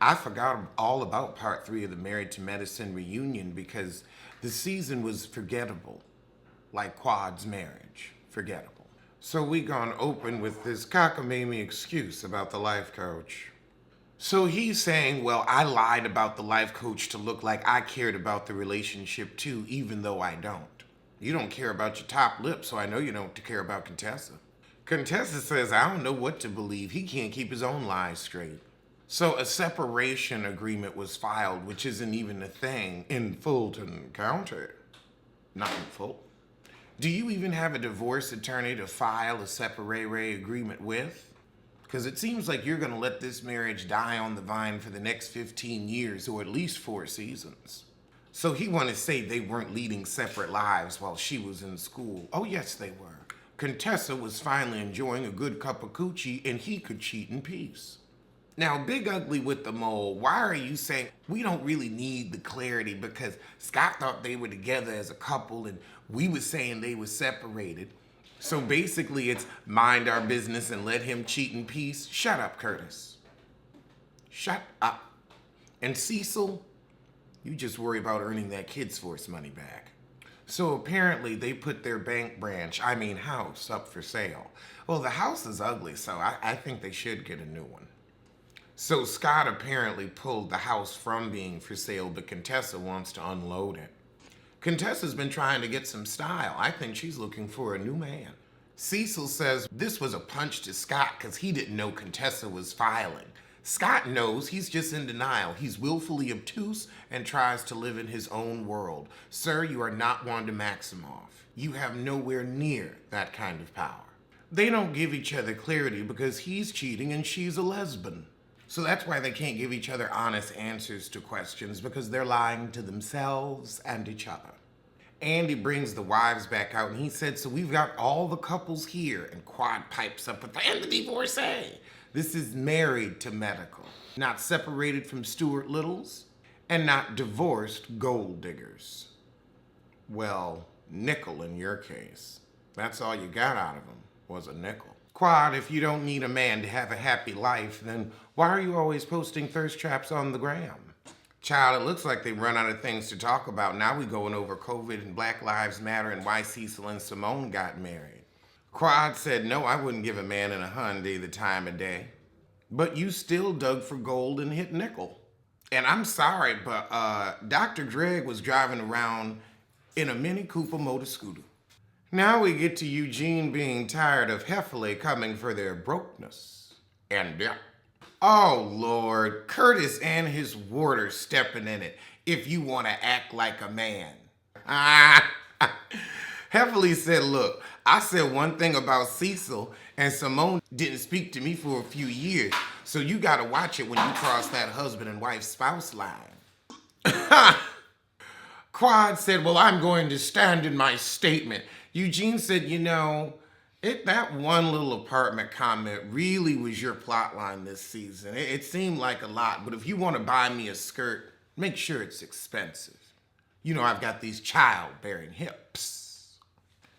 I forgot all about part 3 of the Married to Medicine reunion because the season was forgettable, like Quad's marriage. Forgettable. So we gone open with this cockamamie excuse about the life coach. So he's saying, well, I lied about the life coach to look like I cared about the relationship too, even though I don't. You don't care about your top lip, so I know you don't care about Contessa. Contessa says, I don't know what to believe. He can't keep his own lies straight. So a separation agreement was filed, which isn't even a thing in Fulton County. Not in Fulton. Do you even have a divorce attorney to file a separate agreement with? Because it seems like you're going to let this marriage die on the vine for the next 15 years, or at least 4 seasons. So he wanted to say they weren't leading separate lives while she was in school. Oh, yes, they were. Contessa was finally enjoying a good cup of coochie, and he could cheat in peace. Now, Big Ugly with the Mole, why are you saying we don't really need the clarity because Scott thought they were together as a couple and we were saying they were separated? So basically it's mind our business and let him cheat in peace? Shut up, Curtis. Shut up. And Cecil, you just worry about earning that Kids Force money back. So apparently they put their house up for sale. Well, the house is ugly, so I think they should get a new one. So Scott apparently pulled the house from being for sale, but Contessa wants to unload it. Contessa's been trying to get some style. I think she's looking for a new man. Cecil says this was a punch to Scott because he didn't know Contessa was filing. Scott knows, he's just in denial. He's willfully obtuse and tries to live in his own world. Sir, you are not Wanda Maximoff. You have nowhere near that kind of power. They don't give each other clarity because he's cheating and she's a lesbian. So that's why they can't give each other honest answers to questions, because they're lying to themselves and each other. Andy brings the wives back out and he said, so we've got all the couples here, and Quad pipes up at the end of the divorcee. This is married to medical, not separated from Stuart Littles, and not divorced gold diggers. Well, nickel in your case. That's all you got out of him, was a nickel. Quad, if you don't need a man to have a happy life, then why are you always posting thirst traps on the gram? Child, it looks like they've run out of things to talk about. Now we going over COVID and Black Lives Matter and why Cecil and Simone got married. Quad said, no, I wouldn't give a man in a Hyundai the time of day. But you still dug for gold and hit nickel. And I'm sorry, but Dr. Dreg was driving around in a Mini Cooper motor scooter. Now we get to Eugene being tired of Heffley coming for their brokenness. And oh, Lord, Curtis and his warder stepping in it if you want to act like a man. Heffley said, look, I said one thing about Cecil, and Simone didn't speak to me for a few years, so you got to watch it when you cross that husband and wife spouse line. Quad said, well, I'm going to stand in my statement. Eugene said, that one little apartment comment really was your plot line this season. It seemed like a lot, but if you want to buy me a skirt, make sure it's expensive. I've got these childbearing hips.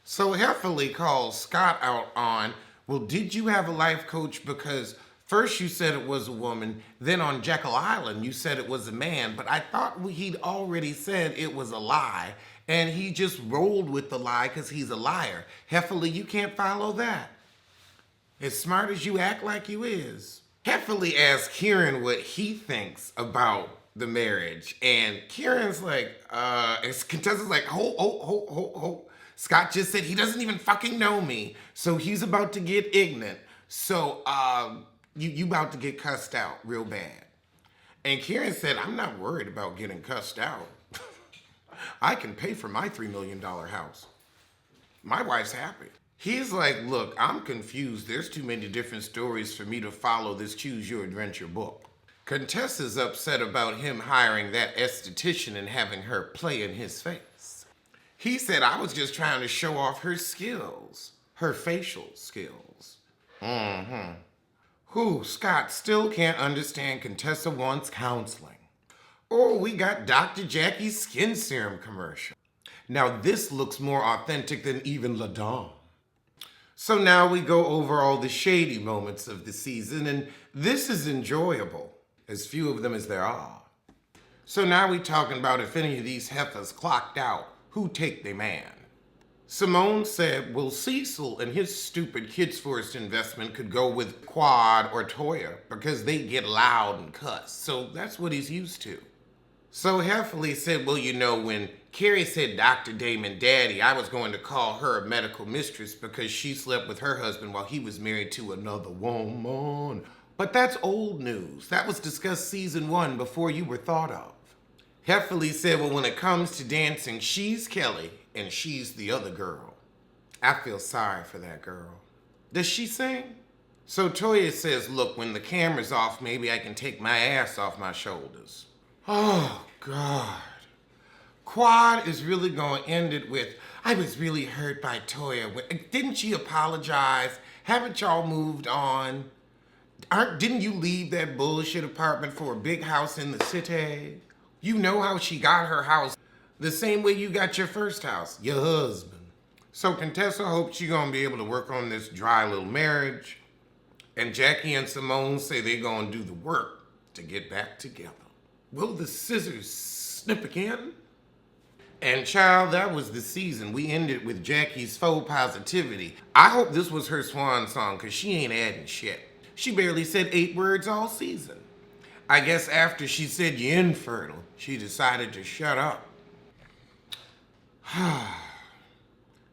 So Heffley calls Scott out on, well, did you have a life coach? Because first you said it was a woman, then on Jekyll Island you said it was a man, but I thought he'd already said it was a lie, and he just rolled with the lie because he's a liar. Heffley, you can't follow that. As smart as you act like you is. Heffley asked Kieran what he thinks about the marriage, and Kieran's like, Contessa's like, ho. Scott just said he doesn't even fucking know me, so he's about to get ignorant. So, you about to get cussed out real bad. And Kieran said, I'm not worried about getting cussed out. I can pay for my $3 million house. My wife's happy. He's like, look, I'm confused. There's too many different stories for me to follow this Choose Your Adventure book. Contessa's upset about him hiring that esthetician and having her play in his face. He said, I was just trying to show off her skills, her facial skills. Scott still can't understand Contessa wants counseling. Oh, we got Dr. Jackie's skin serum commercial. Now this looks more authentic than even La Dame. So now we go over all the shady moments of the season, and this is enjoyable. as few of them as there are. So now we talking about if any of these heifers clocked out, who take their man? Simone said, well, Cecil and his stupid Kids First investment could go with Quad or Toya because they get loud and cuss. So that's what he's used to. So Heffley said, well, when Carrie said Dr. Damon Daddy, I was going to call her a medical mistress because she slept with her husband while he was married to another woman. But that's old news. That was discussed season 1 before you were thought of. Heffley said, well, when it comes to dancing, she's Kelly and she's the other girl. I feel sorry for that girl. Does she sing? So Toya says, look, when the camera's off, maybe I can take my ass off my shoulders. Oh, God. Quad is really going to end it with, I was really hurt by Toya. Didn't she apologize? Haven't y'all moved on? Didn't you leave that bullshit apartment for a big house in the city? You know how she got her house the same way you got your first house, your husband. So Contessa hopes she's going to be able to work on this dry little marriage. And Jackie and Simone say they're going to do the work to get back together. Will the scissors snip again? And child, that was the season. We ended with Jackie's faux positivity. I hope this was her swan song because she ain't adding shit. She barely said 8 words all season. I guess after she said you're infertile, she decided to shut up.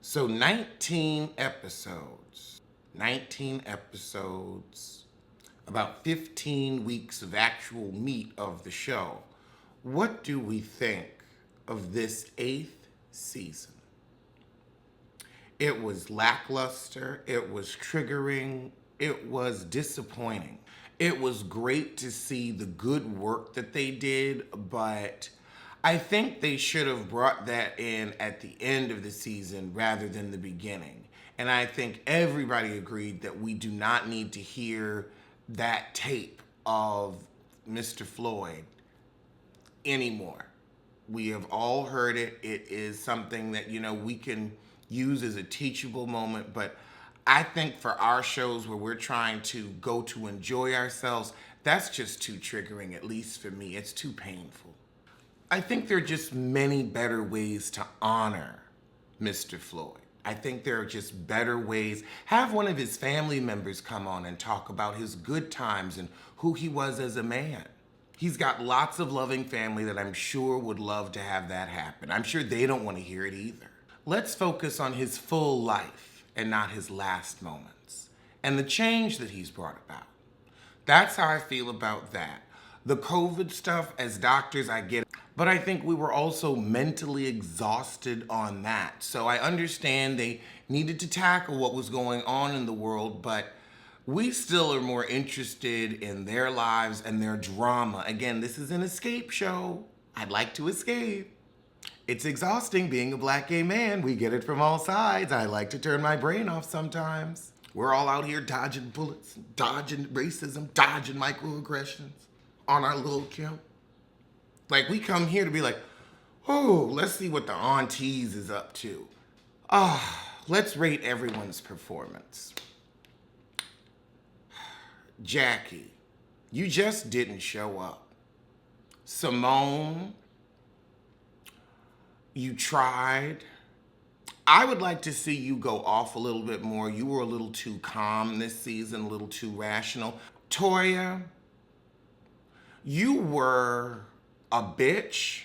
So 19 episodes. 19 episodes. About 15 weeks of actual meat of the show. What do we think of this 8th season? It was lackluster. It was triggering. It was disappointing. It was great to see the good work that they did, but I think they should have brought that in at the end of the season rather than the beginning. And I think everybody agreed that we do not need to hear that tape of Mr. Floyd anymore. We have all heard it. It is something that, we can use as a teachable moment, but I think for our shows where we're trying to go to enjoy ourselves, that's just too triggering, at least for me. It's too painful. I think there are just many better ways to honor Mr. Floyd. I think there are just better ways. Have one of his family members come on and talk about his good times and who he was as a man. He's got lots of loving family that I'm sure would love to have that happen. I'm sure they don't want to hear it either. Let's focus on his full life and not his last moments, and the change that he's brought about. That's how I feel about that. The COVID stuff, as doctors, I get it, but I think we were also mentally exhausted on that. So I understand they needed to tackle what was going on in the world, but we still are more interested in their lives and their drama. Again, this is an escape show. I'd like to escape. It's exhausting being a black gay man. We get it from all sides. I like to turn my brain off sometimes. We're all out here dodging bullets, dodging racism, dodging microaggressions on our little camp. Like, we come here to be like, oh, let's see what the aunties is up to. Let's rate everyone's performance. Jackie, you just didn't show up. Simone, you tried. I would like to see you go off a little bit more. You were a little too calm this season, a little too rational. Toya, you were a bitch,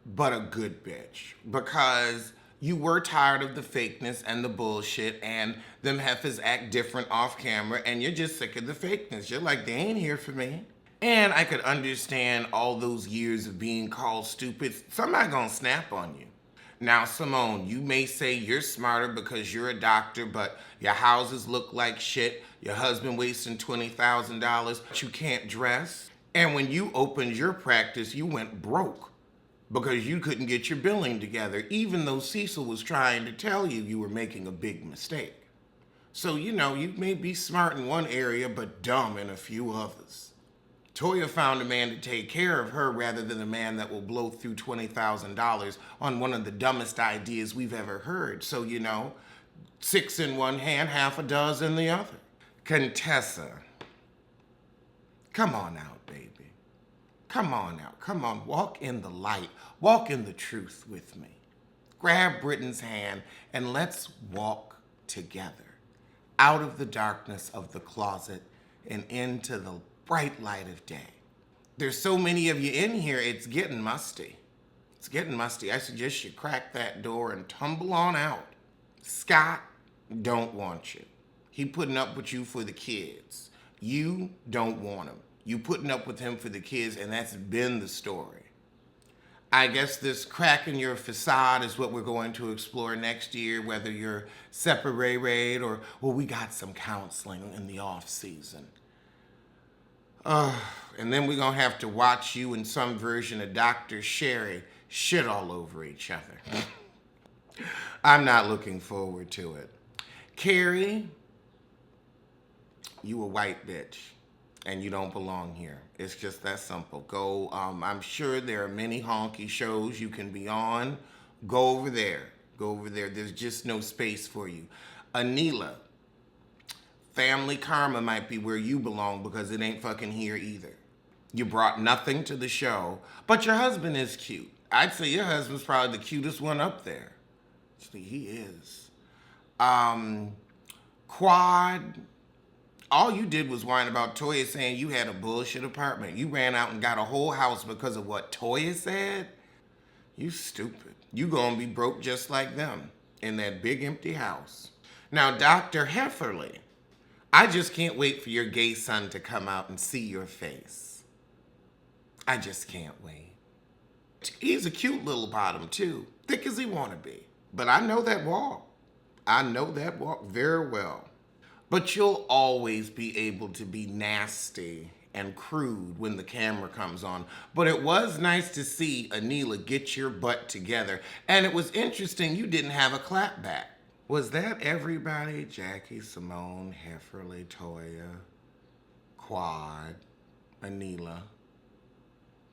but a good bitch, because you were tired of the fakeness and the bullshit and them heifers act different off camera, and you're just sick of the fakeness. You're like, they ain't here for me. And I could understand all those years of being called stupid. Somebody gonna snap on you. Now, Simone, you may say you're smarter because you're a doctor, but your houses look like shit. Your husband wasting $20,000, but you can't dress. And when you opened your practice, you went broke because you couldn't get your billing together, even though Cecil was trying to tell you you were making a big mistake. So, you may be smart in one area, but dumb in a few others. Toya found a man to take care of her rather than a man that will blow through $20,000 on one of the dumbest ideas we've ever heard. So, 6 in one hand, half a dozen in the other. Contessa, come on out, baby. Come on now, come on, walk in the light, walk in the truth with me. Grab Britton's hand and let's walk together out of the darkness of the closet and into the bright light of day. There's so many of you in here, it's getting musty. It's getting musty. I suggest you crack that door and tumble on out. Scott don't want you. He putting up with you for the kids. You don't want him. You putting up with him for the kids, and that's been the story. I guess this crack in your facade is what we're going to explore next year, whether you're separated or, well, we got some counseling in the off season. And then we're going to have to watch you and some version of Dr. Sherry shit all over each other. I'm not looking forward to it. Carrie, you a white bitch. And you don't belong here. It's just that simple. Go, I'm sure there are many honky shows you can be on. Go over there. Go over there. There's just no space for you. Anila, family karma might be where you belong because it ain't fucking here either. You brought nothing to the show, but your husband is cute. I'd say your husband's probably the cutest one up there. Actually, he is. Quad, all you did was whine about Toya saying you had a bullshit apartment. You ran out and got a whole house because of what Toya said? You stupid. You gonna be broke just like them in that big empty house. Now, Dr. Hefferly, I just can't wait for your gay son to come out and see your face. I just can't wait. He's a cute little bottom, too. Thick as he wanna be. But I know that walk. I know that walk very well. But you'll always be able to be nasty and crude when the camera comes on. But it was nice to see Anila get your butt together. And it was interesting you didn't have a clap back. Was that everybody? Jackie, Simone, Hefferly, Toya, Quad, Anila,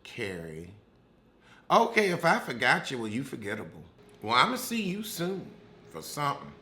Carrie. Okay, if I forgot you, well, you forgettable. Well, I'm going to see you soon for something.